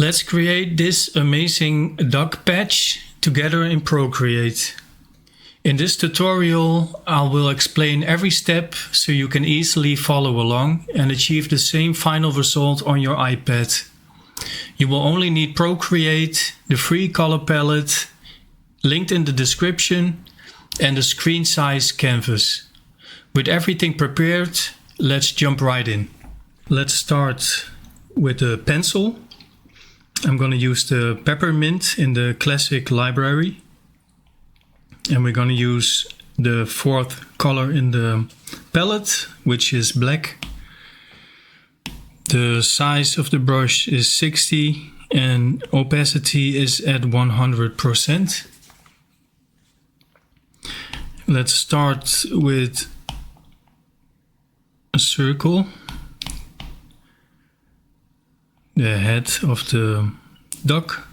Let's create this amazing duck patch together in Procreate. In this tutorial, I will explain every step so you can easily follow along and achieve the same final result on your iPad. You will only need Procreate, the free color palette, linked in the description, and the screen size canvas. With everything prepared, let's jump right in. Let's start with a pencil. I'm going to use the peppermint in the classic library. And we're going to use the fourth color in the palette, which is black. The size of the brush is 60 and opacity is at 100%. Let's start with a circle. The head of the duck.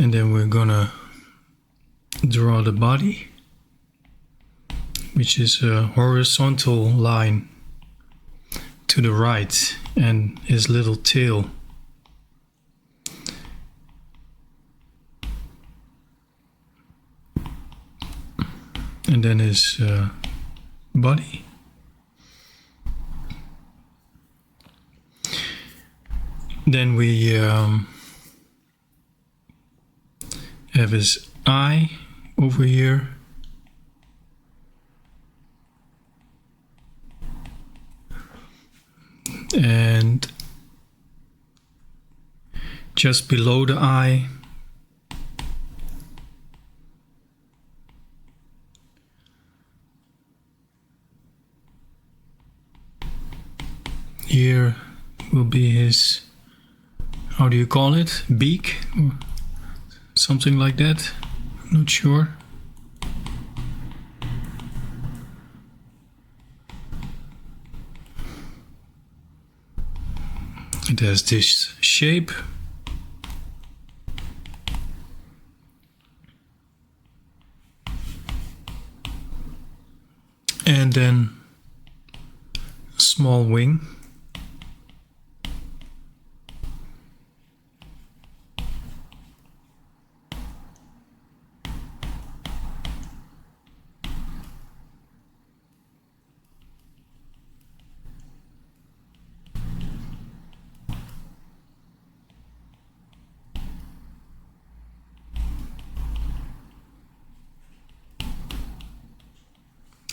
And then we're gonna draw the body, which is a horizontal line to the right, and his little tail. And then his body. Then we have his eye over here. And just below the eye, here will be his, how do you call it? Beak or something like that. I'm not sure. It has this shape. And then a small wing.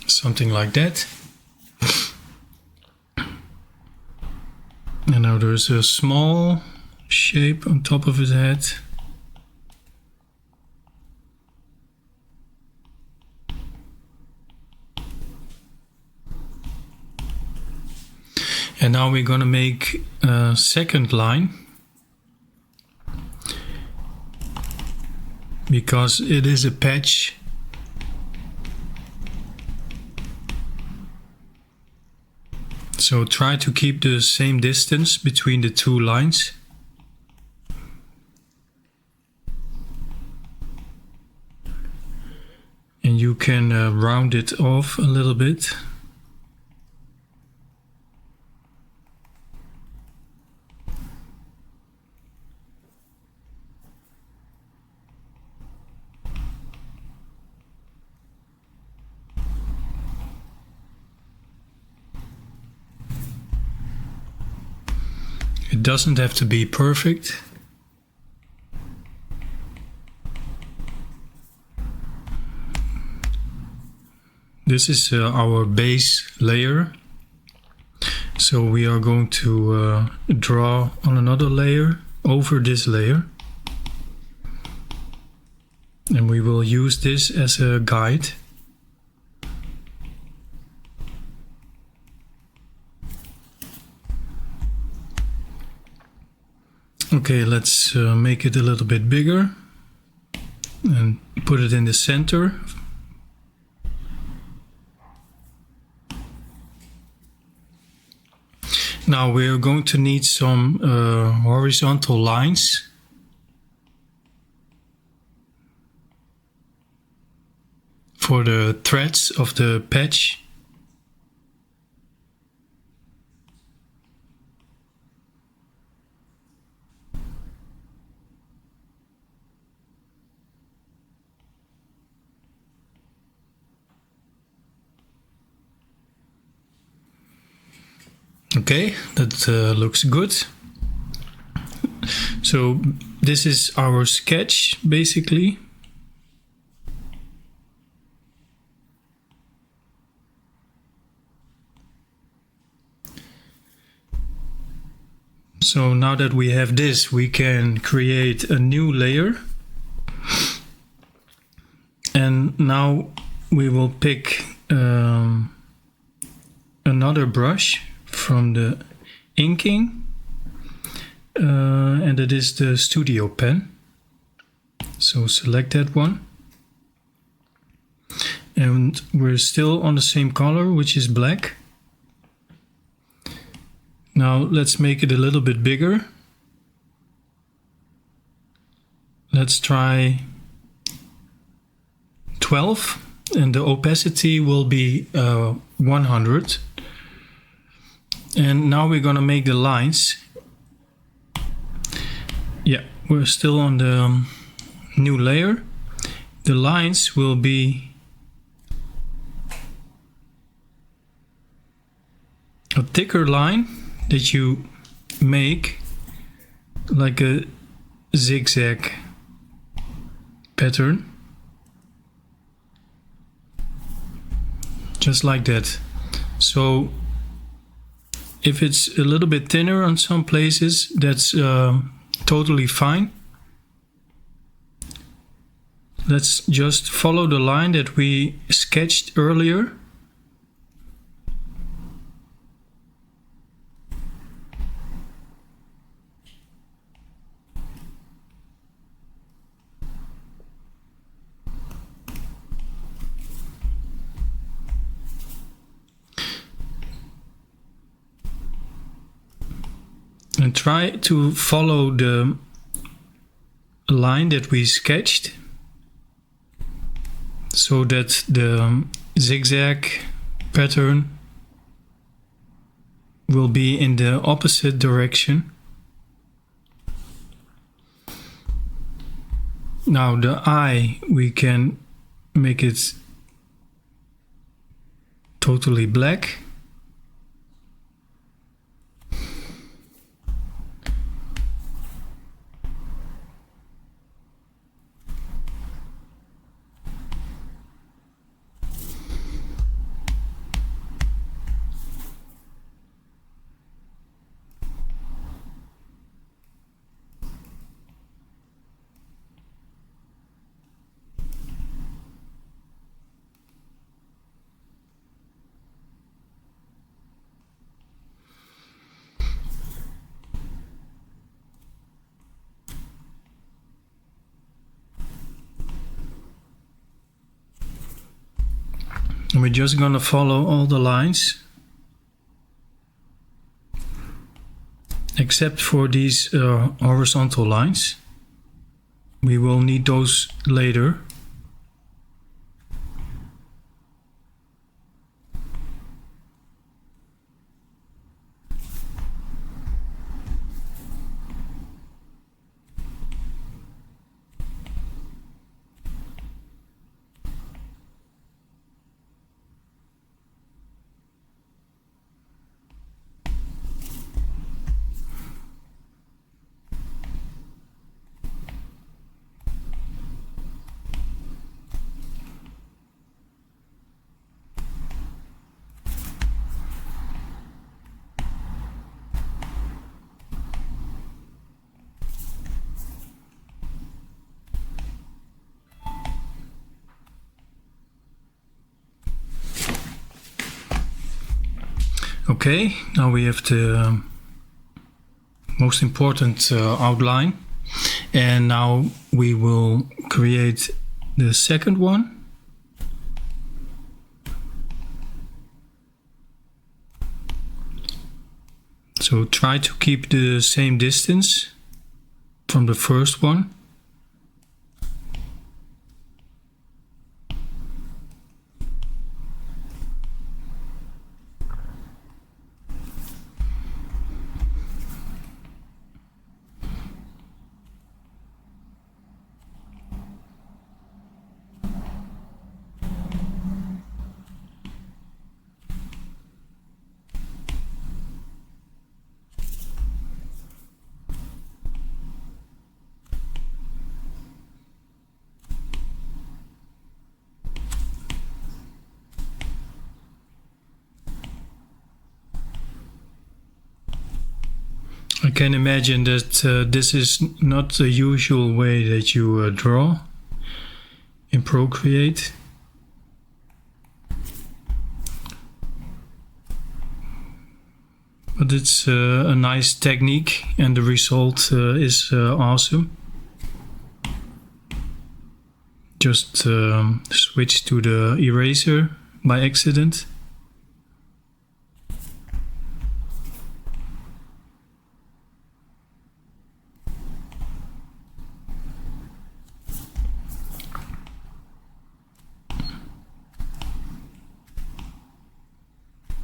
Something like that. And now there's a small shape on top of his head. And now we're gonna make a second line, because it is a patch. So try to keep the same distance between the two lines. And you can round it off a little bit. It doesn't have to be perfect. This is our base layer. So we are going to draw on another layer over this layer. And we will use this as a guide. Okay, let's make it a little bit bigger and put it in the center. Now we're going to need some horizontal lines. For the threads of the patch. Okay, that looks good. So this is our sketch basically. So now that we have this, we can create a new layer. And now we will pick another brush from the inking. And it is the studio pen. So select that one. And we're still on the same color, which is black. Now let's make it a little bit bigger. Let's try 12, and the opacity will be 100. And now we're gonna make the lines. Yeah, we're still on the new layer. The lines will be a thicker line that you make like a zigzag pattern, just like that. So if it's a little bit thinner on some places, that's totally fine. Let's just follow the line that we sketched earlier. And try to follow the line that we sketched so that the zigzag pattern will be in the opposite direction. Now the eye, we can make it totally black. And we're just gonna follow all the lines except for these horizontal lines. We will need those later. Okay, now we have the most important outline, and now we will create the second one. So try to keep the same distance from the first one. I can imagine that this is not the usual way that you draw in Procreate. But it's a nice technique and the result is awesome. Just switch to the eraser by accident.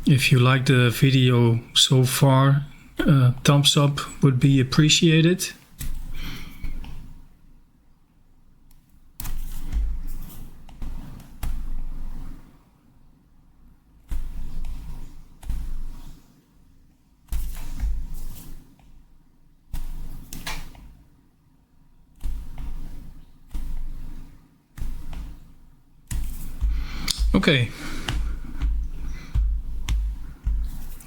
If you like the video so far, thumbs up would be appreciated. Okay.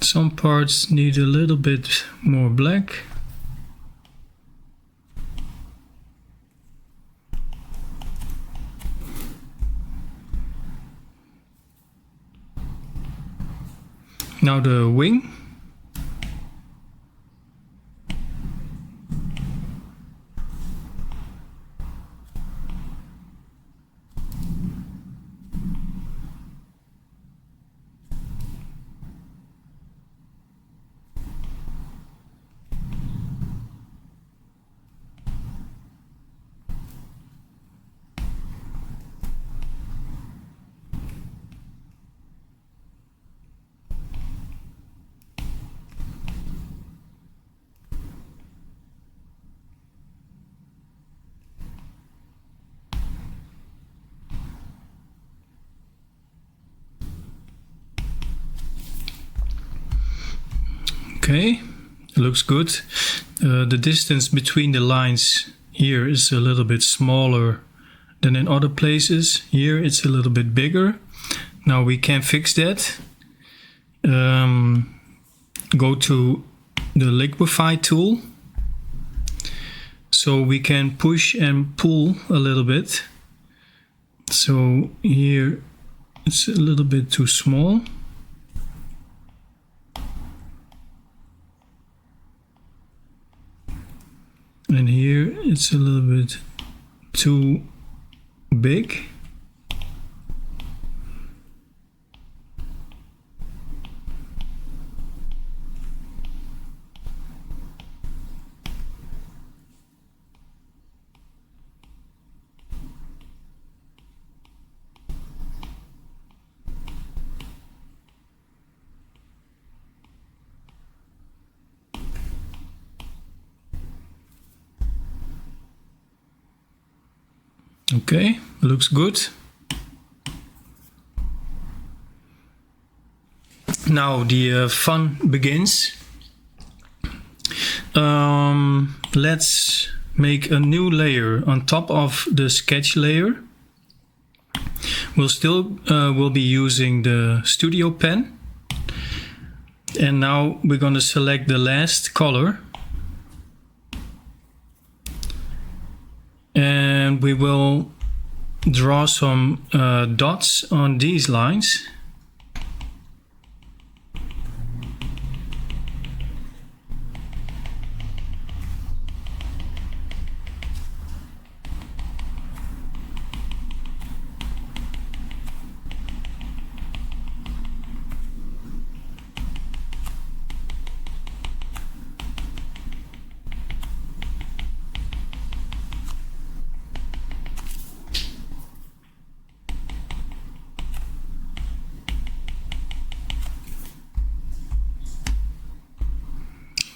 Some parts need a little bit more black. Now the wing. Okay, looks good. The distance between the lines here is a little bit smaller than in other places. Here it's a little bit bigger. Now we can fix that. Go to the liquify tool. So we can push and pull a little bit. So here it's a little bit too small. And here it's a little bit too big. Okay, looks good. Now the fun begins. Let's make a new layer on top of the sketch layer. We'll be using the studio pen. And now we're going to select the last color. And we will draw some dots on these lines.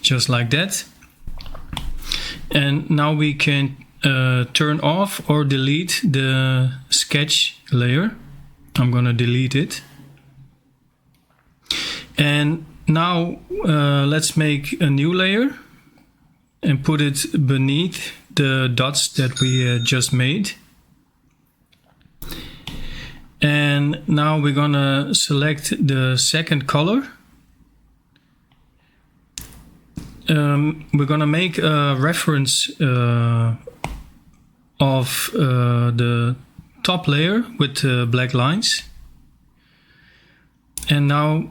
Just like that. And now we can turn off or delete the sketch layer. I'm gonna delete it. And now let's make a new layer and put it beneath the dots that we just made. And now we're gonna select the second color. we're gonna make a reference of the top layer with black lines. And now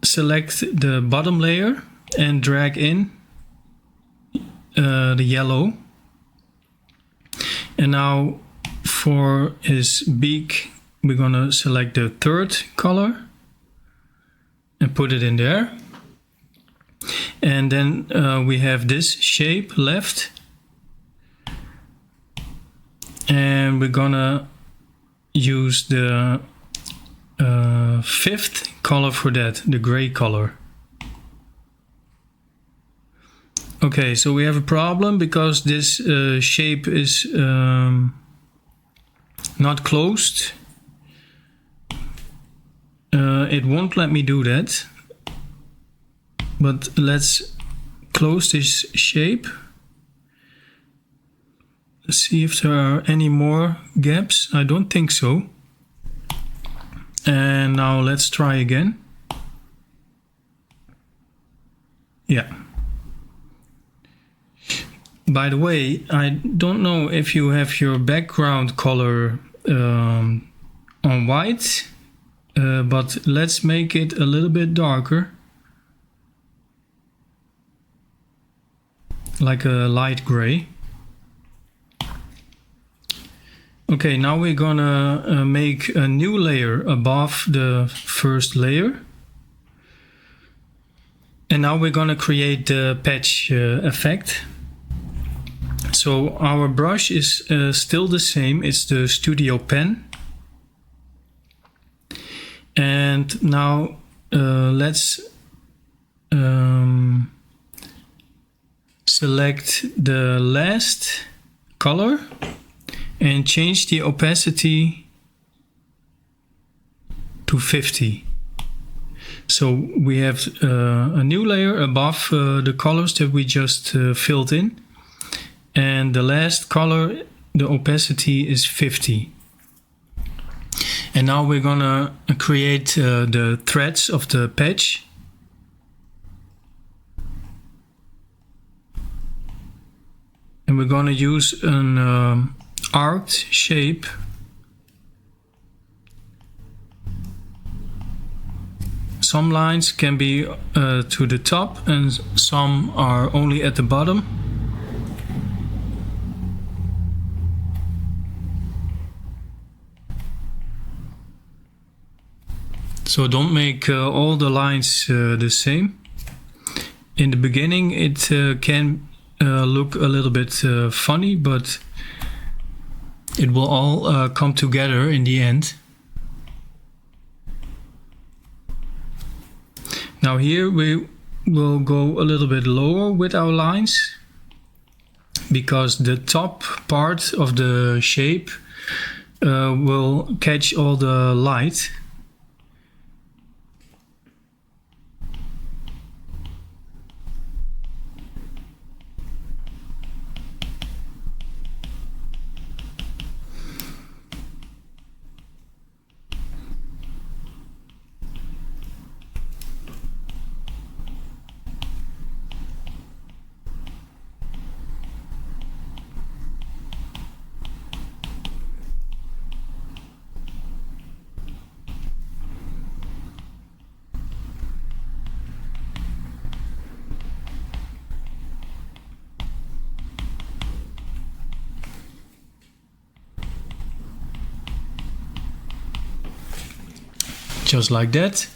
select the bottom layer and drag in the yellow. And now for his beak, we're gonna select the third color and put it in there. And then we have this shape left. And we're gonna use the fifth color for that, the gray color. Okay, so we have a problem because this shape is not closed. It won't let me do that. But let's close this shape. Let's see if there are any more gaps. I don't think so. And now let's try again. Yeah. By the way, I don't know if you have your background color on white, but let's make it a little bit darker. Like a light gray. Okay, now we're gonna make a new layer above the first layer. And now we're gonna create the patch effect. So our brush is still the same, it's the Studio Pen. And now let's select the last color and change the opacity to 50. So we have a new layer above the colors that we just filled in. And the last color, the opacity is 50. And now we're gonna create the threads of the patch. And we're gonna use an arced shape. Some lines can be to the top and some are only at the bottom. So don't make all the lines the same. In the beginning it can look a little bit funny, but it will all come together in the end. Now here we will go a little bit lower with our lines because the top part of the shape will catch all the light. Just like that.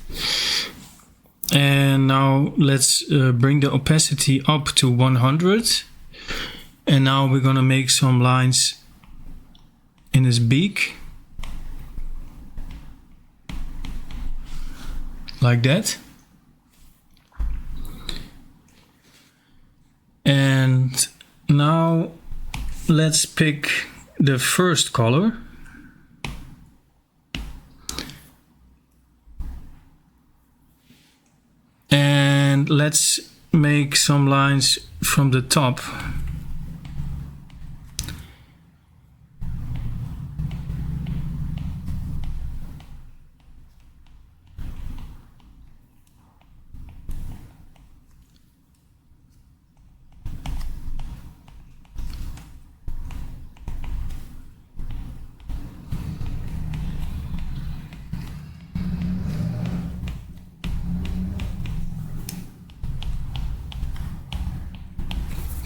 And now let's bring the opacity up to 100. And now we're gonna make some lines in his beak. Like that. And now let's pick the first color. And let's make some lines from the top.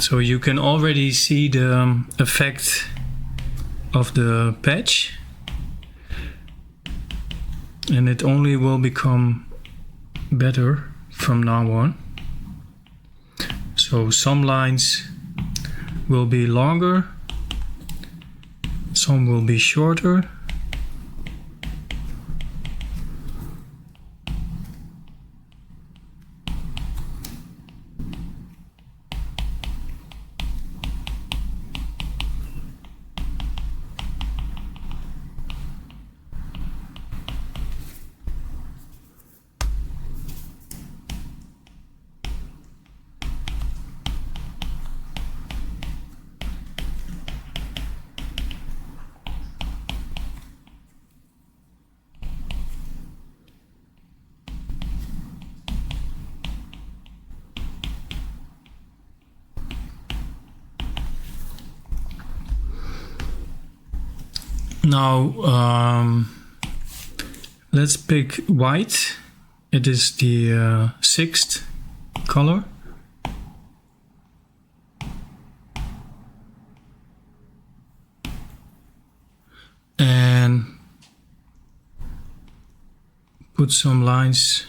So you can already see the effect of the patch, and it only will become better from now on. So some lines will be longer, some will be shorter. Now let's pick white. It is the sixth color. And put some lines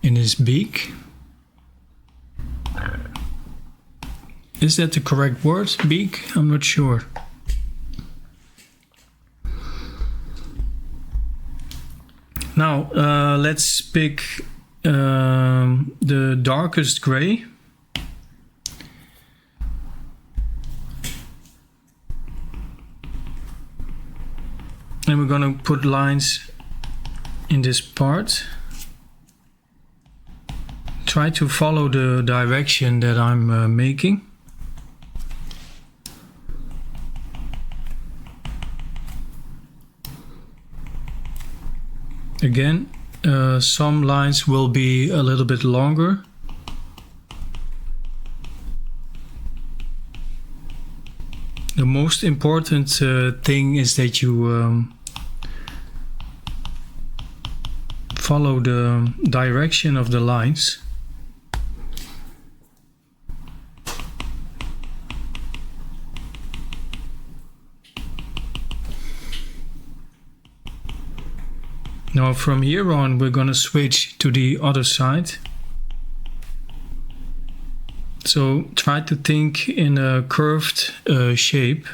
in his beak. Is that the correct word? Beak? I'm not sure. Now let's pick the darkest gray. And we're gonna put lines in this part. Try to follow the direction that I'm making. Again, some lines will be a little bit longer. The most important thing is that you follow the direction of the lines. Now from here on we're gonna switch to the other side. So try to think in a curved shape.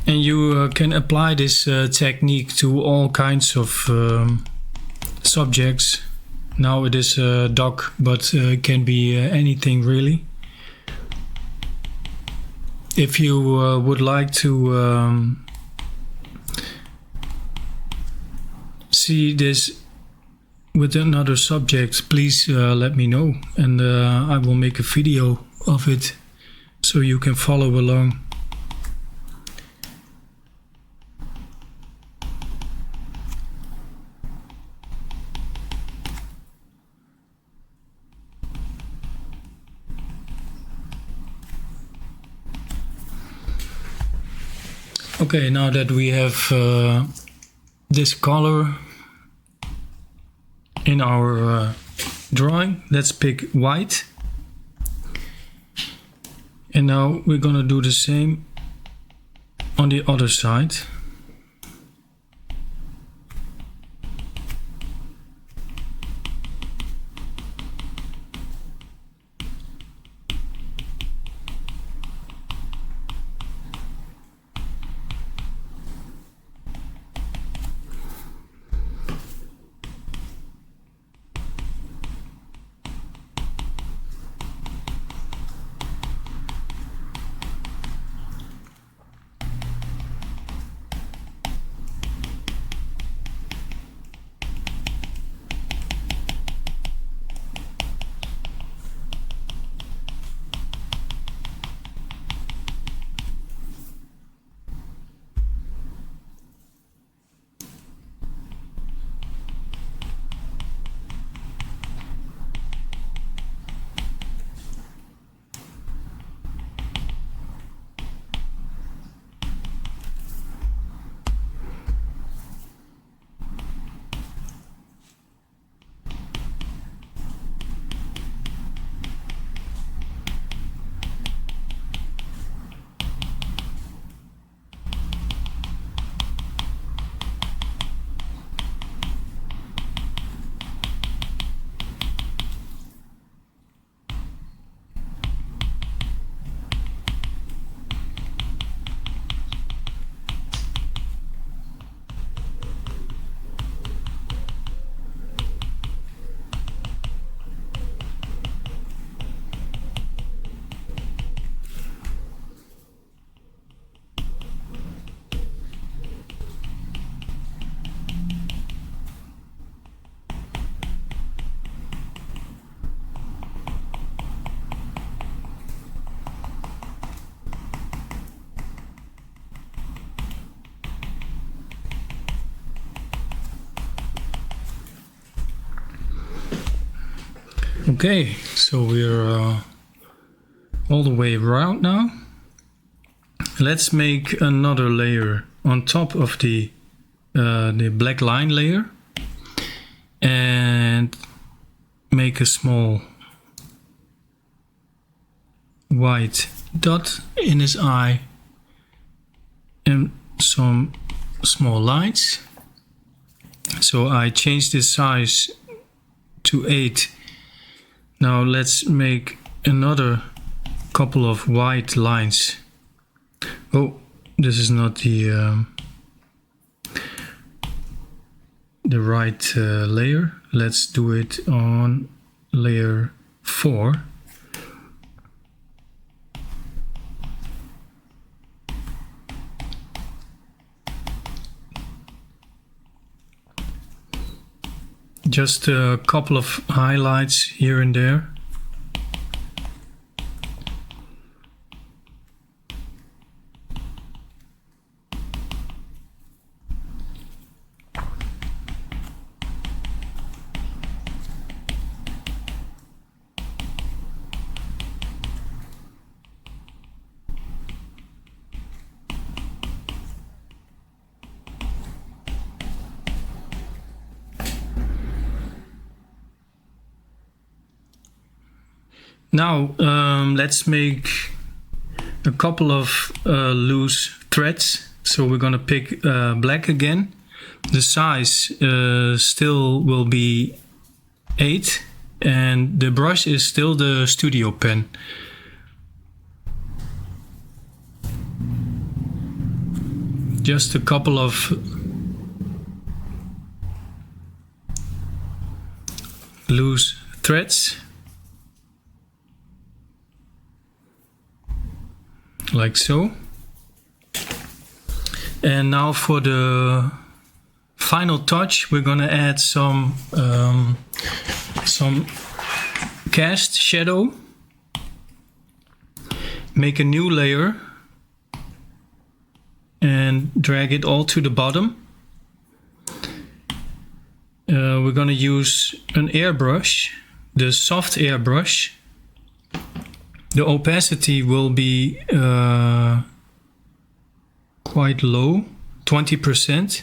And you can apply this technique to all kinds of subjects. Now it is a duck, but it can be anything really. If you would like to see this with another subject, please let me know, and I will make a video of it so you can follow along. Okay, now that we have this color in our drawing, let's pick white. And now we're gonna do the same on the other side. Okay, so we're all the way around now. Let's make another layer on top of the black line layer and make a small white dot in his eye and some small lines. So I changed the size to 8. Now let's make another couple of white lines. Oh, this is not the right layer. Let's do it on layer 4. Just a couple of highlights here and there. Now let's make a couple of loose threads. So we're gonna pick black again. The size still will be 8 and the brush is still the studio pen. Just a couple of loose threads. Like so. And now for the final touch, we're gonna add some cast shadow. Make a new layer and drag it all to the bottom. We're gonna use an airbrush, the soft airbrush. The opacity will be quite low, 20%,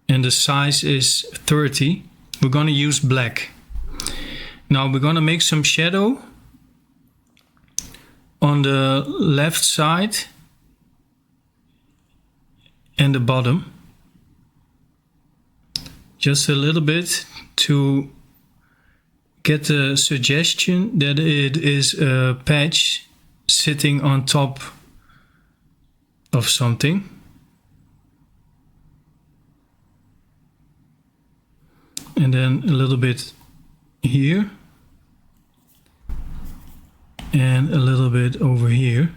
and the size is 30. We're going to use black. Now we're going to make some shadow on the left side and the bottom. Just a little bit to get the suggestion that it is a patch sitting on top of something. And then a little bit here and a little bit over here.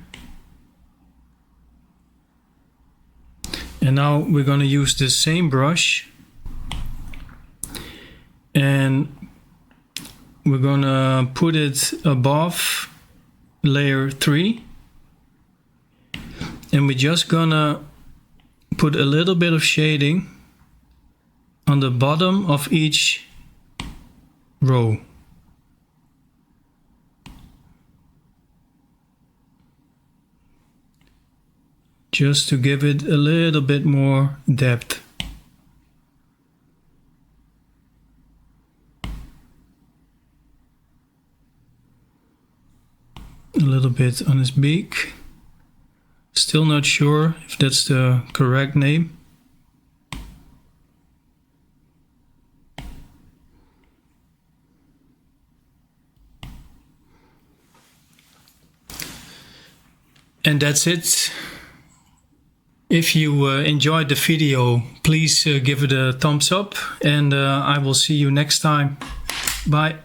And now we're going to use the same brush and we're gonna put it above layer 3 and we're just gonna put a little bit of shading on the bottom of each row. Just to give it a little bit more depth. A little bit on his beak. Still not sure if that's the correct name. And that's it. If you enjoyed the video, please give it a thumbs up and I will see you next time. Bye.